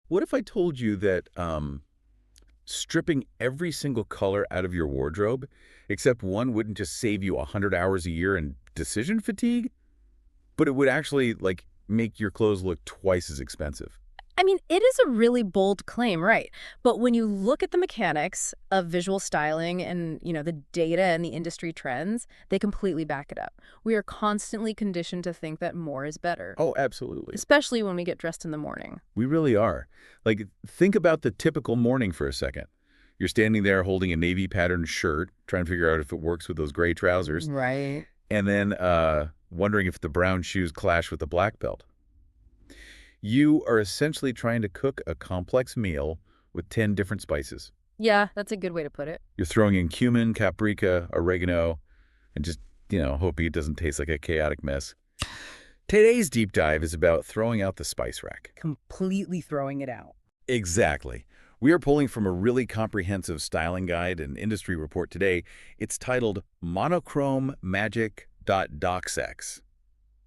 What if I told you that stripping every single color out of your wardrobe, except one, wouldn't just save you 100 hours a year in decision fatigue, but it would actually, like, make your clothes look twice as expensive? I mean, it is a really bold claim, right? But when you look at the mechanics of visual styling and, the data and the industry trends, they completely back it up. We are constantly conditioned to think that more is better, Oh, absolutely. especially when we get dressed in the morning. We really are. Like, think about the typical morning for a second. You're standing there holding a navy patterned shirt, trying to figure out if it works with those gray trousers, Right. and then wondering if the brown shoes clash with the black belt. You are essentially trying to cook a complex meal with 10 different spices. Yeah, that's a good way to put it. You're throwing in cumin, paprika, oregano, and just, hoping it doesn't taste like a chaotic mess. Today's deep dive is about throwing out the spice rack. Completely throwing it out. Exactly. We are pulling from a really comprehensive styling guide and industry report today. It's titled Monochrome Magic.docx.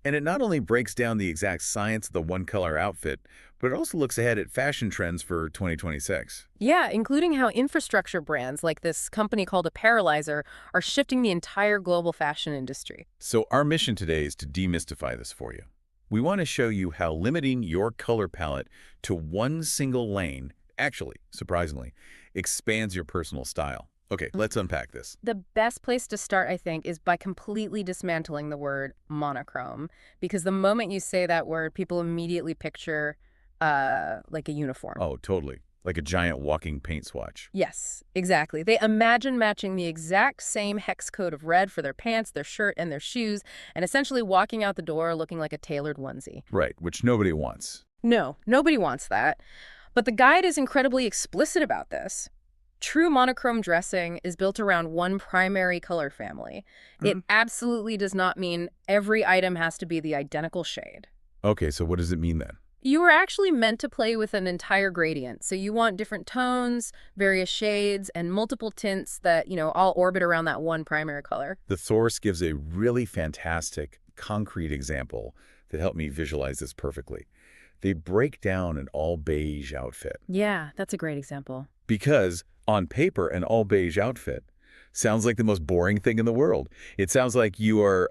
And it not only breaks down the exact science of the one-color outfit, but it also looks ahead at fashion trends for 2026. Yeah, including how infrastructure brands like this company called Apparelizer are shifting the entire global fashion industry. So our mission today is to demystify this for you. We want to show you how limiting your color palette to one single lane, actually, surprisingly, expands your personal style. Okay, let's unpack this. The best place to start, I think, is by completely dismantling the word monochrome, because the moment you say that word, people immediately picture like a uniform. Oh, totally. Like a giant walking paint swatch. Yes, exactly. They imagine matching the exact same hex code of red for their pants, their shirt, and their shoes, and essentially walking out the door looking like a tailored onesie. Right, which nobody wants. No, nobody wants that. But the guide is incredibly explicit about this. True monochrome dressing is built around one primary color family. It Mhm. absolutely does not mean every item has to be the identical shade. Okay, so what does it mean then? You are actually meant to play with an entire gradient. So you want different tones, various shades, and multiple tints that, all orbit around that one primary color. The source gives a really fantastic, concrete example that helped me visualize this perfectly. They break down an all beige outfit Yeah, that's a great example. because, on paper, an all beige outfit sounds like the most boring thing in the world. It sounds like you are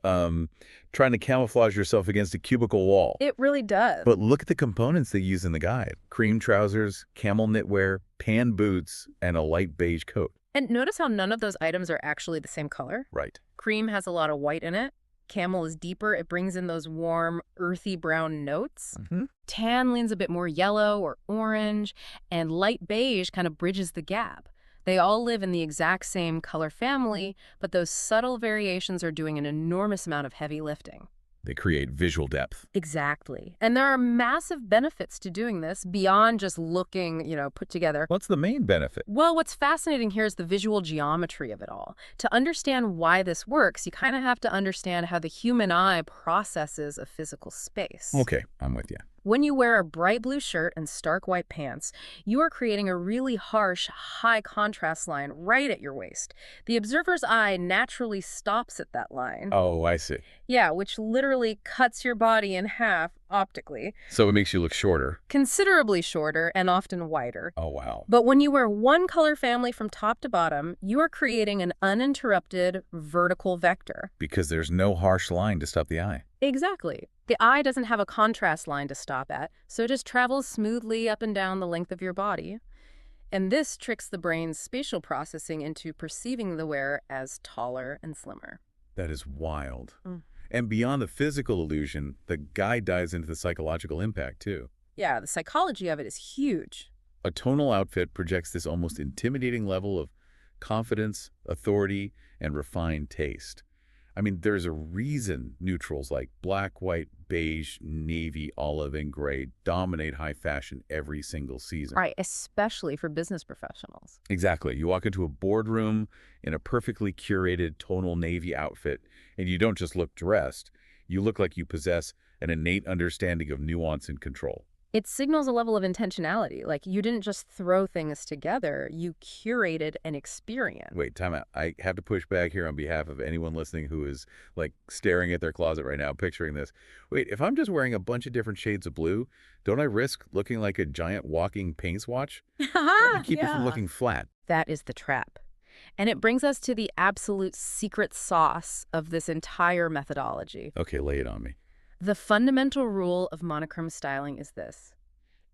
trying to camouflage yourself against a cubicle wall. It really does. But look at the components they use in the guide. Cream trousers, camel knitwear, pan boots, and a light beige coat. And notice how none of those items are actually the same color. Right. Cream has a lot of white in it. Camel is deeper. It brings in those warm, earthy brown notes. Hmm. Tan leans a bit more yellow or orange, and light beige kind of bridges the gap. They all live in the exact same color family, but those subtle variations are doing an enormous amount of heavy lifting. They create visual depth. Exactly. And there are massive benefits to doing this beyond just looking, put together. What's the main benefit? Well, what's fascinating here is the visual geometry of it all. To understand why this works, you kind of have to understand how the human eye processes a physical space. Okay, I'm with you. When you wear a bright blue shirt and stark white pants, you are creating a really harsh, high contrast line right at your waist. The observer's eye naturally stops at that line. Oh, I see. Yeah, which literally cuts your body in half optically, So it makes you look shorter. considerably shorter and often wider. Oh, wow. But when you wear one color family from top to bottom, you are creating an uninterrupted vertical vector. Because there's no harsh line to stop the eye. Exactly. The eye doesn't have a contrast line to stop at, so it just travels smoothly up and down the length of your body. And this tricks the brain's spatial processing into perceiving the wearer as taller and slimmer. That is wild. Mm. And beyond the physical illusion, the guide dives into the psychological impact, too. Yeah, the psychology of it is huge. A tonal outfit projects this almost intimidating level of confidence, authority, and refined taste. I mean, there's a reason neutrals like black, white, beige, navy, olive, and gray dominate high fashion every single season. Right, especially for business professionals. Exactly. You walk into a boardroom in a perfectly curated tonal navy outfit, and you don't just look dressed. You look like you possess an innate understanding of nuance and control. It signals a level of intentionality. Like, you didn't just throw things together, you curated an experience. Wait, time out. I have to push back here on behalf of anyone listening who is like staring at their closet right now, picturing this. Wait, if I'm just wearing a bunch of different shades of blue, don't I risk looking like a giant walking paint swatch? How do you keep it from Yeah. looking flat? That is the trap. And it brings us to the absolute secret sauce of this entire methodology. Okay, lay it on me. The fundamental rule of monochrome styling is this.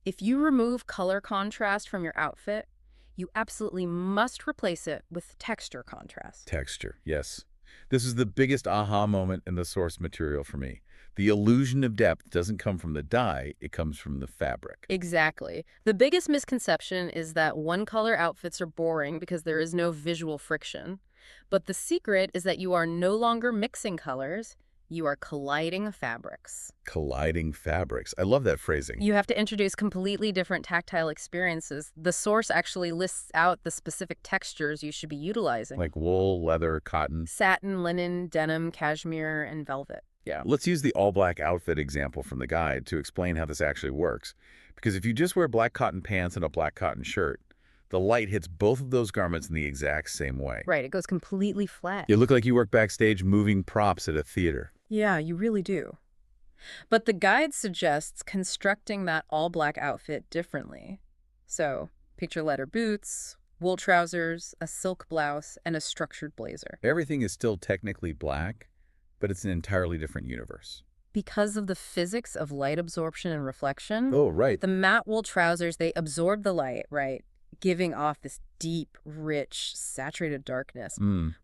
If you remove color contrast from your outfit, you absolutely must replace it with texture contrast. Texture, yes. This is the biggest aha moment in the source material for me. The illusion of depth doesn't come from the dye, it comes from the fabric. Exactly. The biggest misconception is that one-color outfits are boring because there is no visual friction. But the secret is that you are no longer mixing colors, you are colliding fabrics. Colliding fabrics. I love that phrasing. You have to introduce completely different tactile experiences. The source actually lists out the specific textures you should be utilizing. Like wool, leather, cotton. Satin, linen, denim, cashmere, and velvet. Yeah, let's use the all-black outfit example from the guide to explain how this actually works. Because if you just wear black cotton pants and a black cotton shirt, the light hits both of those garments in the exact same way. Right, it goes completely flat. You look like you work backstage moving props at a theater. Yeah, you really do. But the guide suggests constructing that all-black outfit differently. So, picture leather boots, wool trousers, a silk blouse, and a structured blazer. Everything is still technically black, but it's an entirely different universe. Because of the physics of light absorption and reflection, Oh, right. the matte wool trousers, they absorb the light, right? Giving off this deep, rich, saturated darkness.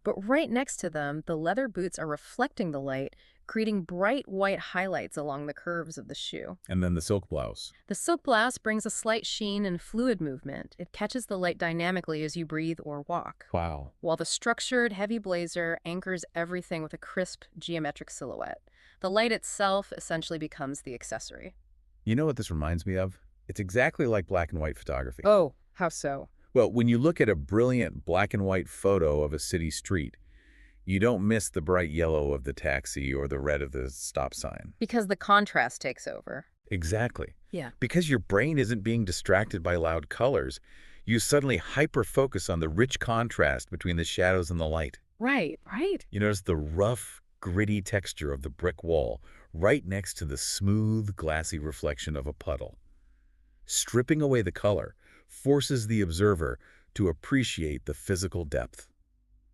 But right next to them, the leather boots are reflecting the light, creating bright white highlights along the curves of the shoe. And then the silk blouse. The silk blouse brings a slight sheen and fluid movement. It catches the light dynamically as you breathe or walk. Wow. While the structured, heavy blazer anchors everything with a crisp, geometric silhouette. The light itself essentially becomes the accessory. You know what this reminds me of? It's exactly like black and white photography. Oh, how so? Well, when you look at a brilliant black and white photo of a city street, you don't miss the bright yellow of the taxi or the red of the stop sign. Because the contrast takes over. Exactly. Yeah. Because your brain isn't being distracted by loud colors, you suddenly hyper-focus on the rich contrast between the shadows and the light. Right, right. You notice the rough, gritty texture of the brick wall right next to the smooth, glassy reflection of a puddle. Stripping away the color forces the observer to appreciate the physical depth.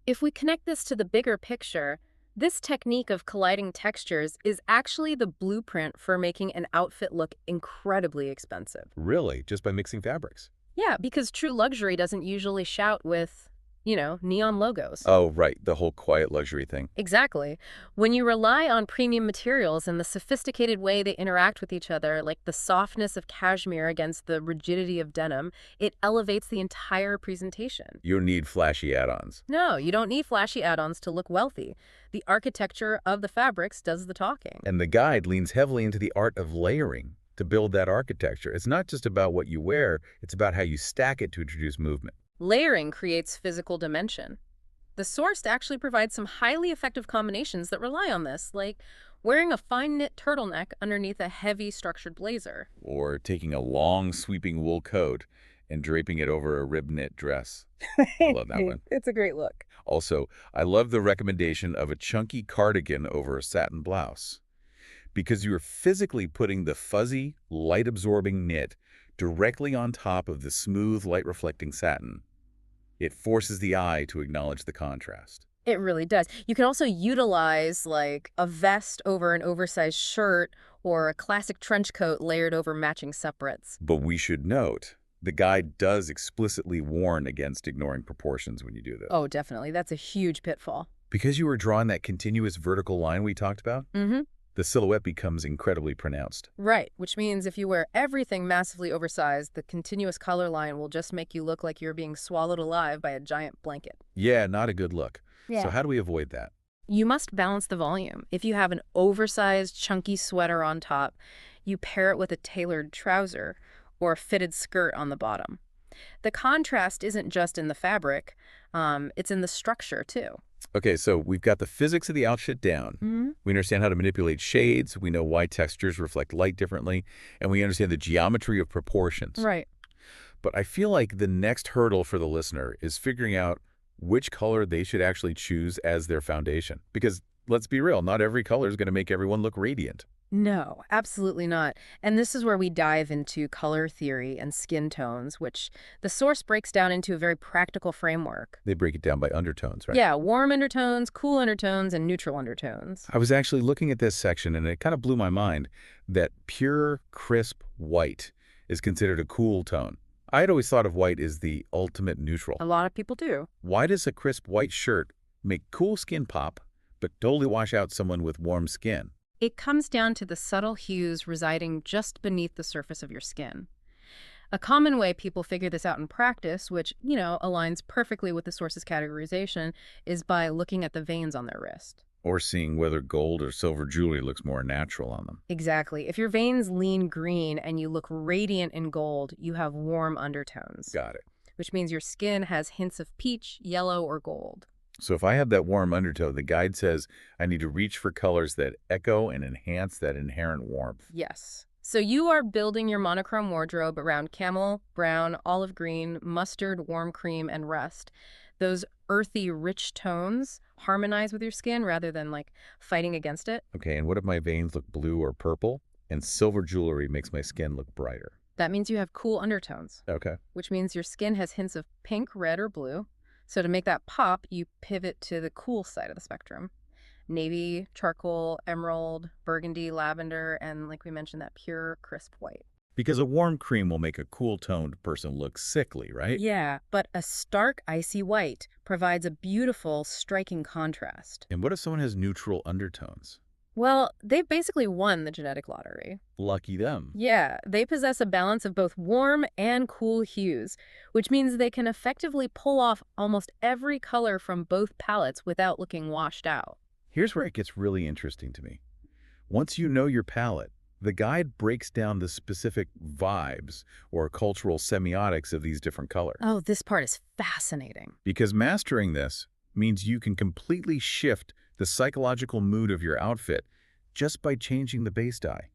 If we connect this to the bigger picture, this technique of colliding textures is actually the blueprint for making an outfit look incredibly expensive. Really, just by mixing fabrics. Yeah, because true luxury doesn't usually shout with, neon logos. Oh, right, the whole quiet luxury thing. Exactly. When you rely on premium materials and the sophisticated way they interact with each other, like the softness of cashmere against the rigidity of denim, it elevates the entire presentation. You don't need flashy add-ons. No, you don't need flashy add-ons to look wealthy. The architecture of the fabrics does the talking. And the guide leans heavily into the art of layering to build that architecture. It's not just about what you wear, it's about how you stack it to introduce movement. Layering creates physical dimension. The source actually provides some highly effective combinations that rely on this, like wearing a fine knit turtleneck underneath a heavy structured blazer. Or taking a long sweeping wool coat and draping it over a rib knit dress. I love that one. It's a great look. Also, I love the recommendation of a chunky cardigan over a satin blouse, because you are physically putting the fuzzy, light-absorbing knit directly on top of the smooth, light-reflecting satin. It forces the eye to acknowledge the contrast. It really does. You can also utilize like a vest over an oversized shirt or a classic trench coat layered over matching separates. But we should note, the guide does explicitly warn against ignoring proportions when you do this. Oh, definitely. That's a huge pitfall. Because you were drawing that continuous vertical line we talked about, the silhouette becomes incredibly pronounced. Right, which means if you wear everything massively oversized, the continuous color line will just make you look like you're being swallowed alive by a giant blanket. Yeah, not a good look. Yeah. So how do we avoid that? You must balance the volume. If you have an oversized, chunky sweater on top, you pair it with a tailored trouser or a fitted skirt on the bottom. The contrast isn't just in the fabric, it's in the structure too. Okay, so we've got the physics of the outfit down. Hmm. We understand how to manipulate shades. We know why textures reflect light differently. And we understand the geometry of proportions. Right. But I feel like the next hurdle for the listener is figuring out which color they should actually choose as their foundation. Because let's be real, not every color is going to make everyone look radiant. No, absolutely not. And this is where we dive into color theory and skin tones, which the source breaks down into a very practical framework. They break it down by undertones, right? Yeah, warm undertones, cool undertones, and neutral undertones. I was actually looking at this section, and it kind of blew my mind that pure, crisp white is considered a cool tone. I had always thought of white as the ultimate neutral. A lot of people do. Why does a crisp white shirt make cool skin pop, but totally wash out someone with warm skin? It comes down to the subtle hues residing just beneath the surface of your skin. A common way people figure this out in practice, which, aligns perfectly with the source's categorization, is by looking at the veins on their wrist. Or seeing whether gold or silver jewelry looks more natural on them. Exactly. If your veins lean green and you look radiant in gold, you have warm undertones, Got it. which means your skin has hints of peach, yellow, or gold. So if I have that warm undertone, the guide says I need to reach for colors that echo and enhance that inherent warmth. Yes. So you are building your monochrome wardrobe around camel, brown, olive green, mustard, warm cream, and rust. Those earthy, rich tones harmonize with your skin rather than fighting against it. Okay, and what if my veins look blue or purple and silver jewelry makes my skin look brighter? That means you have cool undertones, Okay. which means your skin has hints of pink, red, or blue. So to make that pop, you pivot to the cool side of the spectrum. Navy, charcoal, emerald, burgundy, lavender, and like we mentioned, that pure, crisp white. Because a warm cream will make a cool-toned person look sickly, right? Yeah, but a stark, icy white provides a beautiful, striking contrast. And what if someone has neutral undertones? Well, they've basically won the genetic lottery. Lucky them. Yeah, they possess a balance of both warm and cool hues, which means they can effectively pull off almost every color from both palettes without looking washed out. Here's where it gets really interesting to me. Once you know your palette, the guide breaks down the specific vibes or cultural semiotics of these different colors. Oh, this part is fascinating. Because mastering this means you can completely shift the psychological mood of your outfit just by changing the base dye,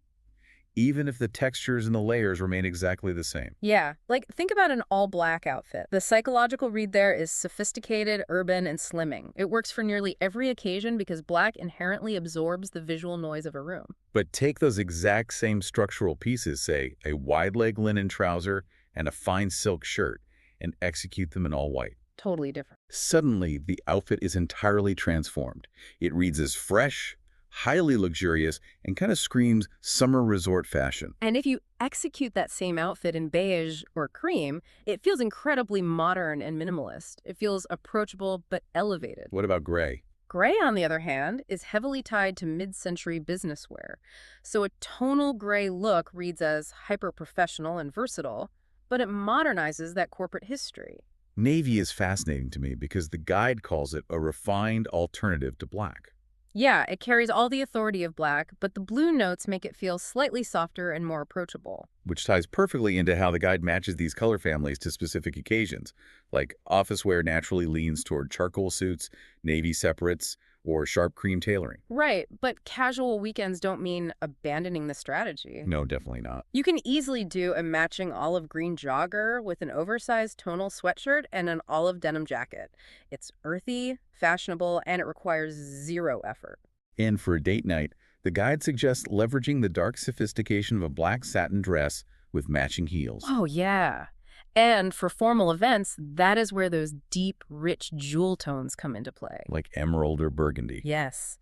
even if the textures and the layers remain exactly the same. Yeah, think about an all-black outfit. The psychological read there is sophisticated, urban, and slimming. It works for nearly every occasion because black inherently absorbs the visual noise of a room. But take those exact same structural pieces, say a wide-leg linen trouser and a fine silk shirt, and execute them in all white. Totally different. Suddenly, the outfit is entirely transformed. It reads as fresh, highly luxurious, and kind of screams summer resort fashion. And if you execute that same outfit in beige or cream, it feels incredibly modern and minimalist. It feels approachable but elevated. What about gray? Gray, on the other hand, is heavily tied to mid-century business wear. So a tonal gray look reads as hyper-professional and versatile, but it modernizes that corporate history. Navy is fascinating to me because the guide calls it a refined alternative to black. Yeah, it carries all the authority of black, but the blue notes make it feel slightly softer and more approachable. Which ties perfectly into how the guide matches these color families to specific occasions, like office wear naturally leans toward charcoal suits, navy separates, or sharp cream tailoring. Right, but casual weekends don't mean abandoning the strategy. No, definitely not. You can easily do a matching olive green jogger with an oversized tonal sweatshirt and an olive denim jacket. It's earthy, fashionable, and it requires zero effort. And for a date night, the guide suggests leveraging the dark sophistication of a black satin dress with matching heels. Oh, yeah. And for formal events, that is where those deep, rich jewel tones come into play. Like emerald or burgundy. Yes.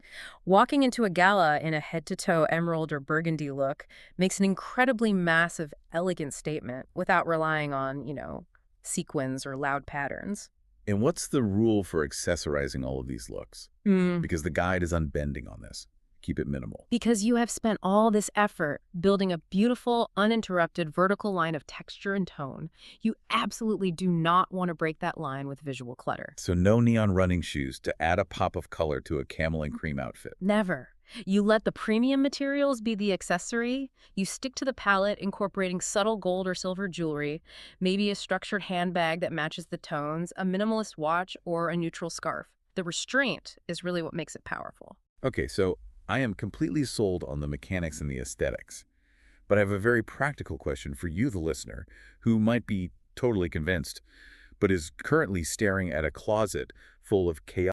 Walking into a gala in a head-to-toe emerald or burgundy look makes an incredibly massive, elegant statement without relying on, sequins or loud patterns. And what's the rule for accessorizing all of these looks? Because the guide is unbending on this. Keep it minimal. Because you have spent all this effort building a beautiful, uninterrupted vertical line of texture and tone, you absolutely do not want to break that line with visual clutter. So no neon running shoes to add a pop of color to a camel and cream outfit. Never. You let the premium materials be the accessory. You stick to the palette, incorporating subtle gold or silver jewelry, maybe a structured handbag that matches the tones, a minimalist watch, or a neutral scarf. The restraint is really what makes it powerful. Okay, so I am completely sold on the mechanics and the aesthetics. But I have a very practical question for you, the listener, who might be totally convinced, but is currently staring at a closet full of chaos